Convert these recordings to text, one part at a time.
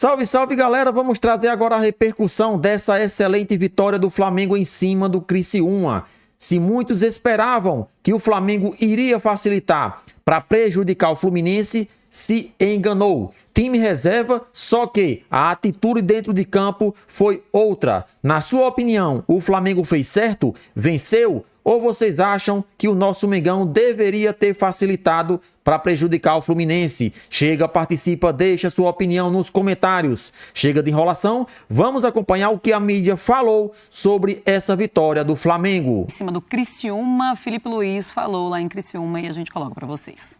Salve, salve, galera! Vamos trazer agora a repercussão dessa excelente vitória do Flamengo em cima do Criciúma. Se muitos esperavam que o Flamengo iria facilitar para prejudicar o Fluminense, se enganou. Time reserva, só que a atitude dentro de campo foi outra. Na sua opinião, o Flamengo fez certo? Venceu? Ou vocês acham que o nosso Mengão deveria ter facilitado para prejudicar o Fluminense? Chega, participa, deixa sua opinião nos comentários. Chega de enrolação, vamos acompanhar o que a mídia falou sobre essa vitória do Flamengo. Em cima do Criciúma, Felipe Luiz falou lá em Criciúma e a gente coloca para vocês.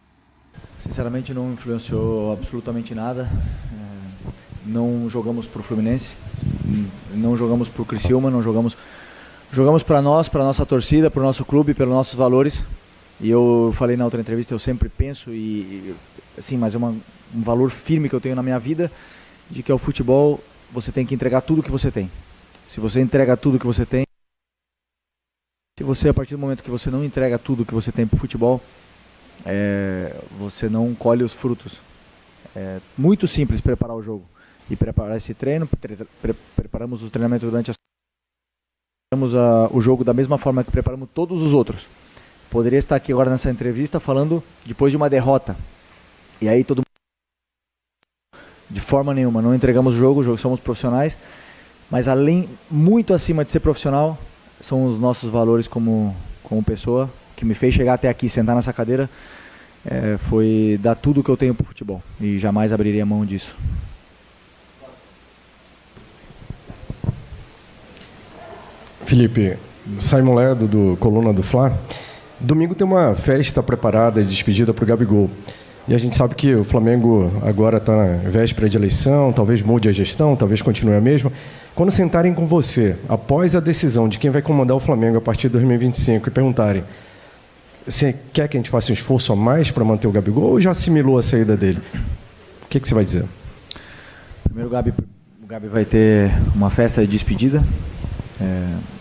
Sinceramente não influenciou absolutamente nada. Não jogamos para o Fluminense, não jogamos para o Criciúma, não jogamos... Jogamos para nós, para nossa torcida, para o nosso clube, pelos nossos valores. E eu falei na outra entrevista, eu sempre penso, assim, mas é um valor firme que eu tenho na minha vida, de que ao futebol você tem que entregar tudo que você tem. Se você entrega tudo que você tem, se você, a partir do momento que você não entrega tudo que você tem para o futebol, você não colhe os frutos. É muito simples preparar o jogo e preparar esse treino. Preparamos o treinamento durante a o jogo da mesma forma que preparamos todos os outros. Poderia estar aqui agora nessa entrevista falando depois de uma derrota. E aí todo mundo... De forma nenhuma, não entregamos o jogo, somos profissionais. Mas muito acima de ser profissional, são os nossos valores como pessoa, que me fez chegar até aqui, sentar nessa cadeira, foi dar tudo o que eu tenho para o futebol. E jamais abriria mão disso. Felipe, Simon Lerdo, do Coluna do Fla. Domingo tem uma festa preparada de despedida para o Gabigol. E a gente sabe que o Flamengo agora está na véspera de eleição, talvez mude a gestão, talvez continue a mesma. Quando sentarem com você, após a decisão de quem vai comandar o Flamengo a partir de 2025, e perguntarem: você quer que a gente faça um esforço a mais para manter o Gabigol ou já assimilou a saída dele? O que você vai dizer? Primeiro, o Gabi vai ter uma festa de despedida.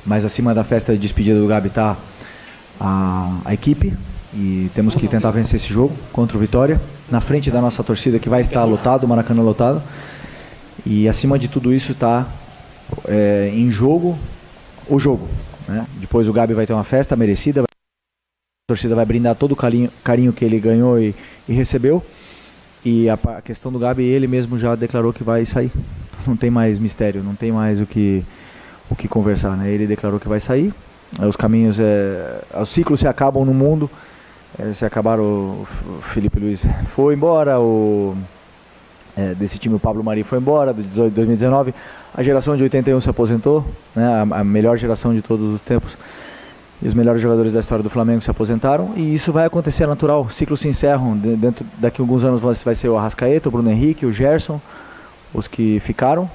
Mas acima da festa de despedida do Gabi está a equipe, e temos que tentar vencer esse jogo contra o Vitória, na frente da nossa torcida, que vai estar lotado, o Maracanã lotado, e acima de tudo isso está em jogo o jogo, né? Depois o Gabi vai ter uma festa merecida, a torcida vai brindar todo o carinho que ele ganhou e recebeu, e a questão do Gabi, ele mesmo já declarou que vai sair, não tem mais mistério, não tem mais o que conversar, né? Ele declarou que vai sair. Os caminhos, os ciclos se acabam no mundo. Se acabaram, o Felipe Luiz foi embora, desse time o Pablo Mari foi embora, do 2019. A geração de 81 se aposentou, né? A melhor geração de todos os tempos. E os melhores jogadores da história do Flamengo se aposentaram. E isso vai acontecer, natural. Ciclos se encerram. Daqui a alguns anos vai ser o Arrascaeta, o Bruno Henrique, o Gerson, os que ficaram.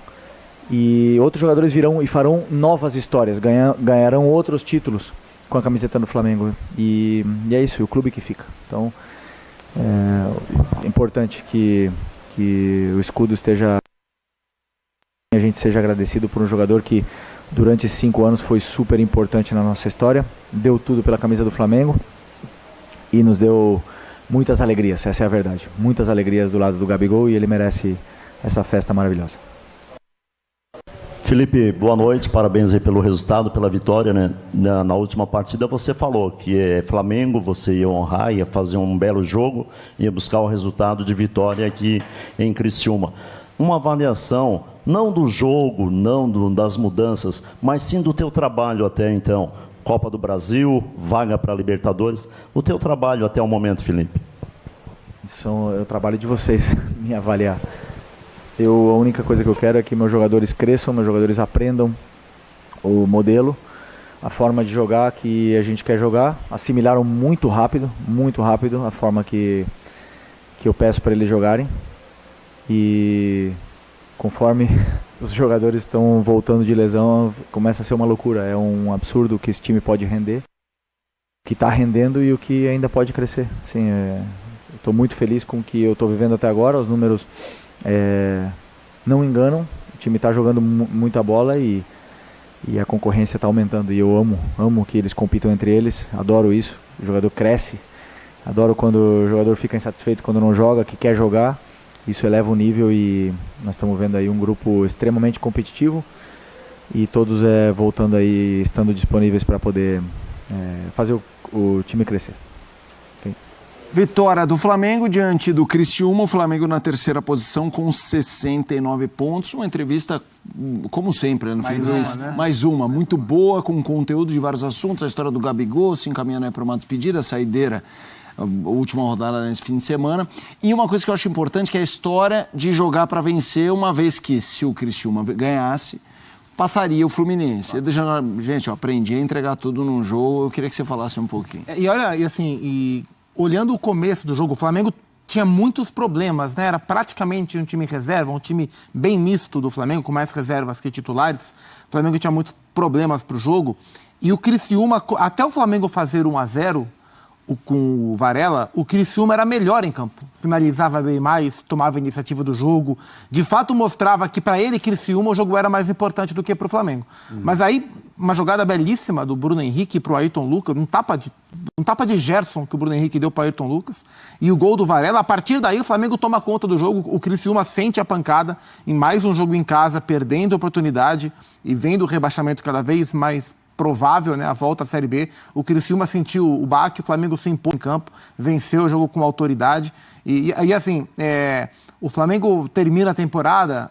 E outros jogadores virão e farão novas histórias, ganharão outros títulos com a camiseta do Flamengo. E é isso, o clube que fica. Então, é importante que o escudo esteja... A gente seja agradecido por um jogador que durante esses 5 anos foi super importante na nossa história, deu tudo pela camisa do Flamengo e nos deu muitas alegrias, essa é a verdade. Muitas alegrias do lado do Gabigol, e ele merece essa festa maravilhosa. Felipe, boa noite, parabéns aí pelo resultado, pela vitória, né? Na última partida você falou que Flamengo, você ia honrar, ia fazer um belo jogo, ia buscar o resultado de vitória aqui em Criciúma. Uma avaliação, não do jogo, não das mudanças, mas sim do teu trabalho até então. Copa do Brasil, vaga para Libertadores, o teu trabalho até o momento, Felipe. Isso é o trabalho de vocês, me avaliar. A única coisa que eu quero é que meus jogadores cresçam, meus jogadores aprendam o modelo, a forma de jogar que a gente quer jogar. Assimilaram muito rápido a forma que eu peço para eles jogarem. E conforme os jogadores estão voltando de lesão, começa a ser uma loucura. É um absurdo o que esse time pode render, o que está rendendo e o que ainda pode crescer. Assim, estou muito feliz com o que eu estou vivendo até agora, os números... não enganam, o time está jogando muita bola e a concorrência está aumentando, e eu amo que eles compitam entre eles, adoro isso, o jogador cresce, adoro quando o jogador fica insatisfeito quando não joga, que quer jogar, isso eleva o nível e nós estamos vendo aí um grupo extremamente competitivo e todos voltando aí, estando disponíveis para poder fazer o time crescer. Vitória do Flamengo diante do Criciúma, o Flamengo na terceira posição com 69 pontos. Uma entrevista, como sempre, no fim mais uma, muito boa, com conteúdo de vários assuntos. A história do Gabigol, se encaminhando para uma despedida, a saideira, a última rodada nesse fim de semana. E uma coisa que eu acho importante, que é a história de jogar para vencer, uma vez que, se o Criciúma ganhasse, passaria o Fluminense. Gente, eu aprendi a entregar tudo num jogo, eu queria que você falasse um pouquinho. Olhando o começo do jogo, o Flamengo tinha muitos problemas, né? Era praticamente um time reserva, um time bem misto do Flamengo, com mais reservas que titulares. O Flamengo tinha muitos problemas para o jogo. E o Criciúma, até o Flamengo fazer 1-0 com o Varela, o Criciúma era melhor em campo. Finalizava bem mais, tomava a iniciativa do jogo. De fato, mostrava que para ele, Criciúma, o jogo era mais importante do que para o Flamengo. Mas aí, uma jogada belíssima do Bruno Henrique para o Ayrton Lucas, um tapa de Gerson que o Bruno Henrique deu para o Ayrton Lucas, e o gol do Varela. A partir daí, o Flamengo toma conta do jogo, o Criciúma sente a pancada em mais um jogo em casa, perdendo a oportunidade e vendo o rebaixamento cada vez mais provável, né, a volta à Série B. O Criciúma sentiu o baque, o Flamengo se impôs em campo, venceu o jogo com autoridade. E o Flamengo termina a temporada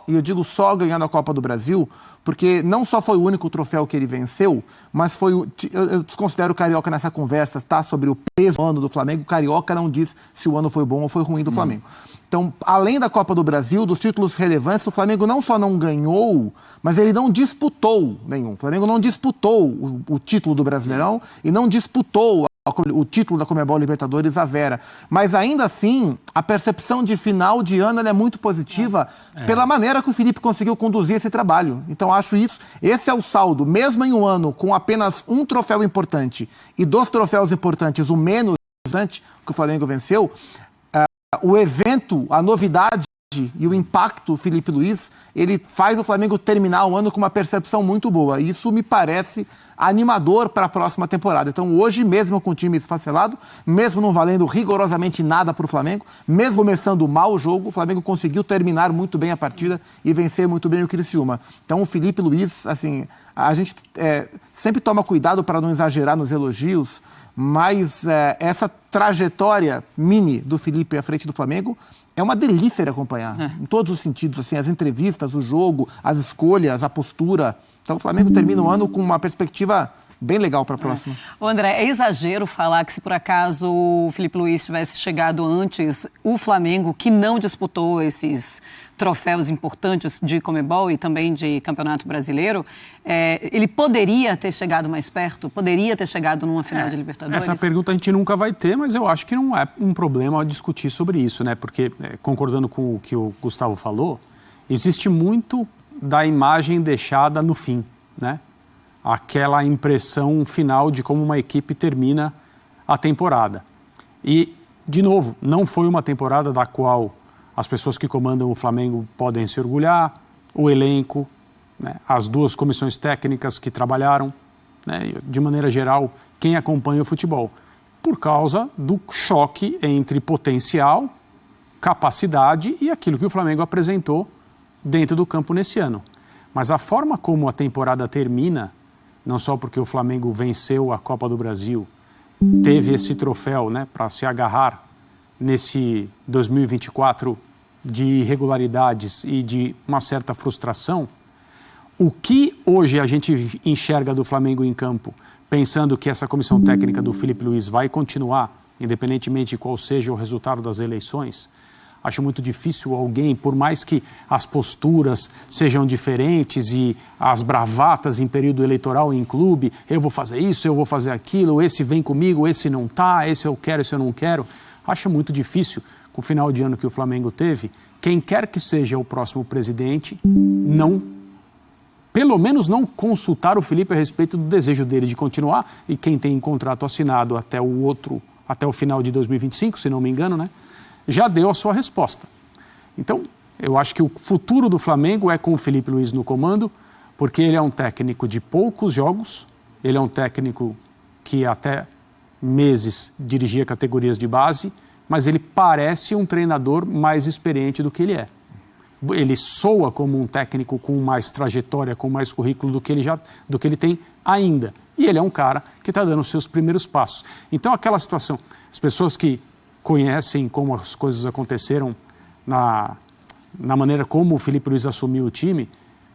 e eu digo só ganhando a Copa do Brasil, porque não só foi o único troféu que ele venceu, mas eu desconsidero o Carioca nessa conversa, tá? Sobre o peso do ano do Flamengo. O Carioca não diz se o ano foi bom ou foi ruim do Flamengo. Então, além da Copa do Brasil, dos títulos relevantes, o Flamengo não só não ganhou, mas ele não disputou nenhum. O Flamengo não disputou o título do Brasileirão e não disputou o título da Conmebol Libertadores à Vera. Mas ainda assim, a percepção de final de ano ela é muito positiva pela maneira que o Felipe conseguiu conduzir esse trabalho. Então acho esse é o saldo. Mesmo em um ano com apenas um troféu importante e dos troféus importantes o menos importante que o Flamengo venceu, o evento, a novidade e o impacto, Felipe Luiz, ele faz o Flamengo terminar o ano com uma percepção muito boa. Isso me parece animador para a próxima temporada. Então hoje, mesmo com o time esfacelado, mesmo não valendo rigorosamente nada para o Flamengo, mesmo começando mal o jogo, o Flamengo conseguiu terminar muito bem a partida e vencer muito bem o Criciúma. Então o Felipe Luiz, assim, a gente sempre toma cuidado para não exagerar nos elogios, mas essa trajetória mini do Felipe à frente do Flamengo é uma delícia de acompanhar, em todos os sentidos, assim, as entrevistas, o jogo, as escolhas, a postura. Então o Flamengo termina o ano com uma perspectiva bem legal para a próxima. Ô André, é exagero falar que se por acaso o Felipe Luiz tivesse chegado antes, o Flamengo, que não disputou esses troféus importantes de Conmebol e também de Campeonato Brasileiro, ele poderia ter chegado mais perto? Poderia ter chegado numa final de Libertadores? Essa pergunta a gente nunca vai ter, mas eu acho que não é um problema discutir sobre isso, né? Porque, concordando com o que o Gustavo falou, existe muito da imagem deixada no fim, né? Aquela impressão final de como uma equipe termina a temporada. E, de novo, não foi uma temporada da qual as pessoas que comandam o Flamengo podem se orgulhar, o elenco, né, as duas comissões técnicas que trabalharam, né, de maneira geral, quem acompanha o futebol, por causa do choque entre potencial, capacidade e aquilo que o Flamengo apresentou dentro do campo nesse ano. Mas a forma como a temporada termina, não só porque o Flamengo venceu a Copa do Brasil, teve esse troféu, né, para se agarrar nesse 2024 de irregularidades e de uma certa frustração, o que hoje a gente enxerga do Flamengo em campo, pensando que essa comissão técnica do Felipe Luiz vai continuar, independentemente de qual seja o resultado das eleições, acho muito difícil alguém, por mais que as posturas sejam diferentes e as bravatas em período eleitoral em clube, eu vou fazer isso, eu vou fazer aquilo, esse vem comigo, esse não tá, esse eu quero, esse eu não quero. Acho muito difícil, com o final de ano que o Flamengo teve, quem quer que seja o próximo presidente, pelo menos não consultar o Felipe a respeito do desejo dele de continuar, e quem tem contrato assinado até o final de 2025, se não me engano, né, já deu a sua resposta. Então, eu acho que o futuro do Flamengo é com o Felipe Luiz no comando, porque ele é um técnico de poucos jogos, ele é um técnico que até meses dirigia categorias de base, mas ele parece um treinador mais experiente do que ele é. Ele soa como um técnico com mais trajetória, com mais currículo do que ele tem ainda. E ele é um cara que está dando os seus primeiros passos. Então, aquela situação, as pessoas que conhecem como as coisas aconteceram na maneira como o Filipe Luís assumiu o time,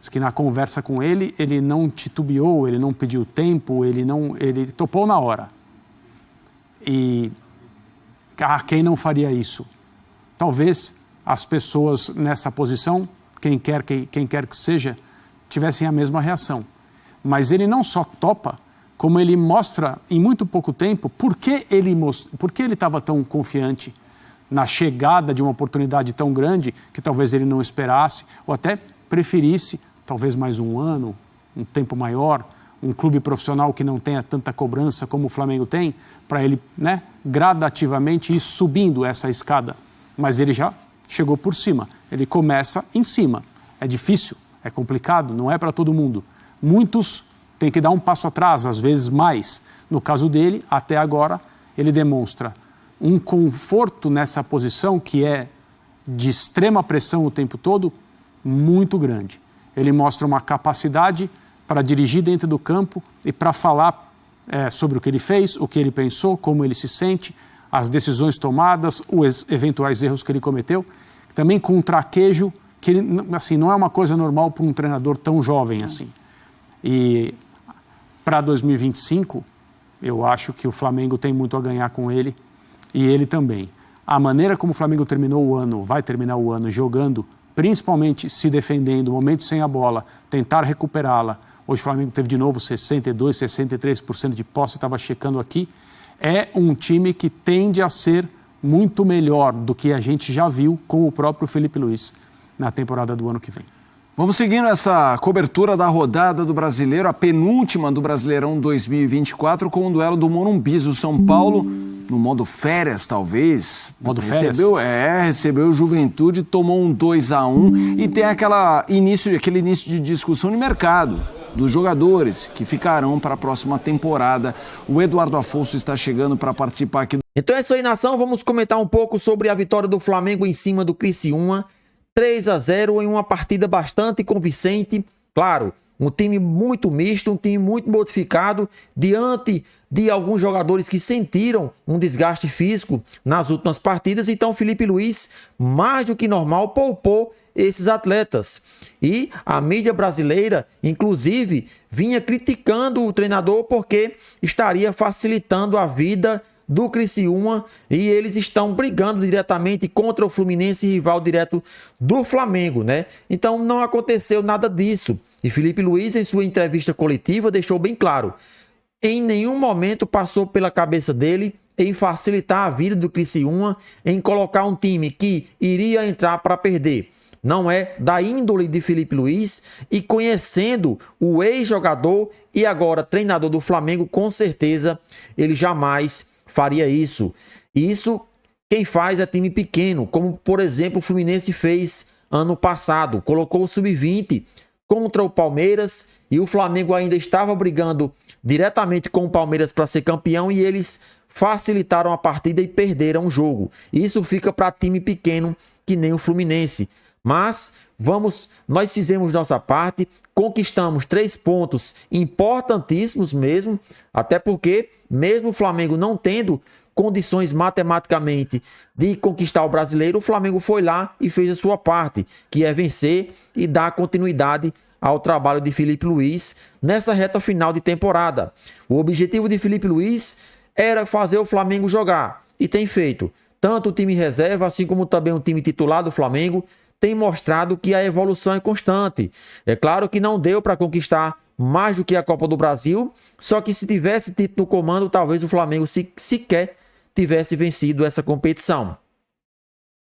que na conversa com ele não titubeou, ele não pediu tempo, ele topou na hora. E quem não faria isso? Talvez as pessoas nessa posição, quem quer que seja, tivessem a mesma reação. Mas ele não só topa, como ele mostra em muito pouco tempo por que ele estava tão confiante na chegada de uma oportunidade tão grande que talvez ele não esperasse ou até preferisse talvez mais um ano, um tempo maior, um clube profissional que não tenha tanta cobrança como o Flamengo tem, para ele, né, gradativamente ir subindo essa escada. Mas ele já chegou por cima, ele começa em cima. É difícil, é complicado, não é para todo mundo. Muitos têm que dar um passo atrás, às vezes mais. No caso dele, até agora, ele demonstra um conforto nessa posição que é de extrema pressão o tempo todo, muito grande. Ele mostra uma capacidade para dirigir dentro do campo e para falar sobre o que ele fez, o que ele pensou, como ele se sente, as decisões tomadas, os eventuais erros que ele cometeu, também com um traquejo que assim, não é uma coisa normal para um treinador tão jovem assim. E para 2025, eu acho que o Flamengo tem muito a ganhar com ele e ele também. A maneira como o Flamengo terminou o ano, vai terminar o ano jogando, principalmente se defendendo, momentos sem a bola, tentar recuperá-la. Hoje o Flamengo teve de novo 62%, 63% de posse, estava checando aqui. É um time que tende a ser muito melhor do que a gente já viu com o próprio Filipe Luís na temporada do ano que vem. Vamos seguindo essa cobertura da rodada do Brasileiro, a penúltima do Brasileirão 2024, com o duelo do Morumbi. O São Paulo, no modo férias, talvez. Modo férias? Recebeu o Juventude, tomou um 2-1 e tem aquele início de discussão de mercado dos jogadores que ficarão para a próxima temporada. O Eduardo Afonso está chegando para participar aqui. Então é isso aí, nação. Vamos comentar um pouco sobre a vitória do Flamengo em cima do Criciúma. 3-0 em uma partida bastante convincente. Claro, um time muito misto, um time muito modificado, diante de alguns jogadores que sentiram um desgaste físico nas últimas partidas. Então, Filipe Luís, mais do que normal, poupou esses atletas. E a mídia brasileira, inclusive, vinha criticando o treinador porque estaria facilitando a vida do Criciúma, e eles estão brigando diretamente contra o Fluminense, rival direto do Flamengo, né? Então não aconteceu nada disso. E Filipe Luís, em sua entrevista coletiva, deixou bem claro: em nenhum momento passou pela cabeça dele em facilitar a vida do Criciúma, em colocar um time que iria entrar para perder. Não é da índole de Filipe Luís, e conhecendo o ex-jogador e agora treinador do Flamengo, com certeza ele jamais faria isso. Isso quem faz é time pequeno, como por exemplo o Fluminense fez ano passado. Colocou o Sub-20 contra o Palmeiras e o Flamengo ainda estava brigando diretamente com o Palmeiras para ser campeão, e eles facilitaram a partida e perderam o jogo. Isso fica para time pequeno que nem o Fluminense. Mas nós fizemos nossa parte, conquistamos 3 pontos importantíssimos mesmo, até porque mesmo o Flamengo não tendo condições matematicamente de conquistar o Brasileiro, o Flamengo foi lá e fez a sua parte, que é vencer e dar continuidade ao trabalho de Filipe Luís nessa reta final de temporada. O objetivo de Filipe Luís era fazer o Flamengo jogar, e tem feito. Tanto o time reserva, assim como também o time titular do Flamengo, tem mostrado que a evolução é constante. É claro que não deu para conquistar mais do que a Copa do Brasil, só que se tivesse Tite no comando, talvez o Flamengo sequer tivesse vencido essa competição.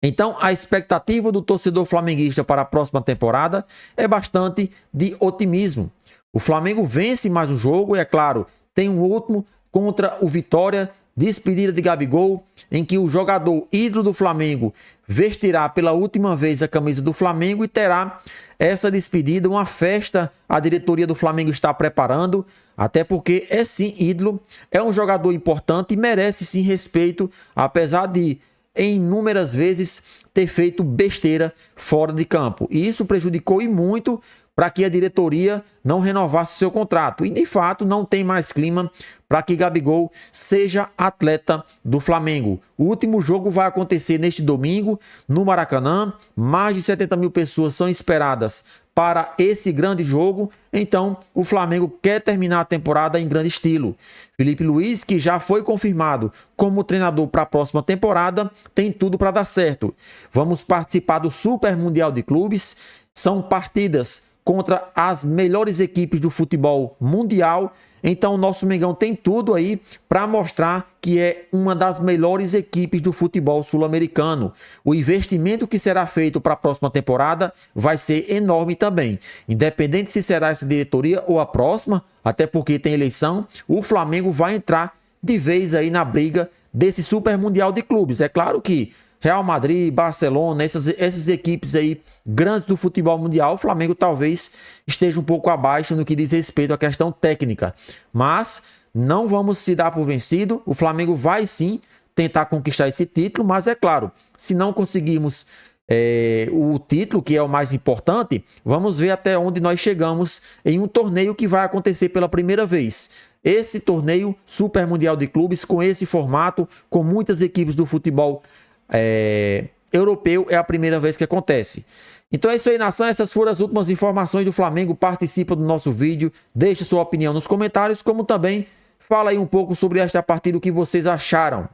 Então, a expectativa do torcedor flamenguista para a próxima temporada é bastante de otimismo. O Flamengo vence mais um jogo, e é claro, tem um último contra o Vitória, despedida de Gabigol, em que o jogador ídolo do Flamengo vestirá pela última vez a camisa do Flamengo, e terá essa despedida, uma festa a diretoria do Flamengo está preparando, até porque é sim ídolo, é um jogador importante e merece sim respeito, apesar de em inúmeras vezes ter feito besteira fora de campo. E isso prejudicou e muito para que a diretoria não renovasse seu contrato. E, de fato, não tem mais clima para que Gabigol seja atleta do Flamengo. O último jogo vai acontecer neste domingo, no Maracanã. Mais de 70 mil pessoas são esperadas para esse grande jogo. Então, o Flamengo quer terminar a temporada em grande estilo. Filipe Luís, que já foi confirmado como treinador para a próxima temporada, tem tudo para dar certo. Vamos participar do Super Mundial de Clubes. São partidas contra as melhores equipes do futebol mundial. Então o nosso Mengão tem tudo aí para mostrar que é uma das melhores equipes do futebol sul-americano. O investimento que será feito para a próxima temporada vai ser enorme também. Independente se será essa diretoria ou a próxima, até porque tem eleição, o Flamengo vai entrar de vez aí na briga desse Super Mundial de Clubes. É claro que Real Madrid, Barcelona, essas equipes aí grandes do futebol mundial, o Flamengo talvez esteja um pouco abaixo no que diz respeito à questão técnica. Mas não vamos se dar por vencido, o Flamengo vai sim tentar conquistar esse título, mas é claro, se não conseguirmos o título, que é o mais importante, vamos ver até onde nós chegamos em um torneio que vai acontecer pela primeira vez. Esse torneio Super Mundial de Clubes, com esse formato, com muitas equipes do futebol europeu, é a primeira vez que acontece. Então é isso aí, nação. Essas foram as últimas informações do Flamengo. Participa do nosso vídeo, deixe sua opinião nos comentários, como também fala aí um pouco sobre esta partida, o que vocês acharam.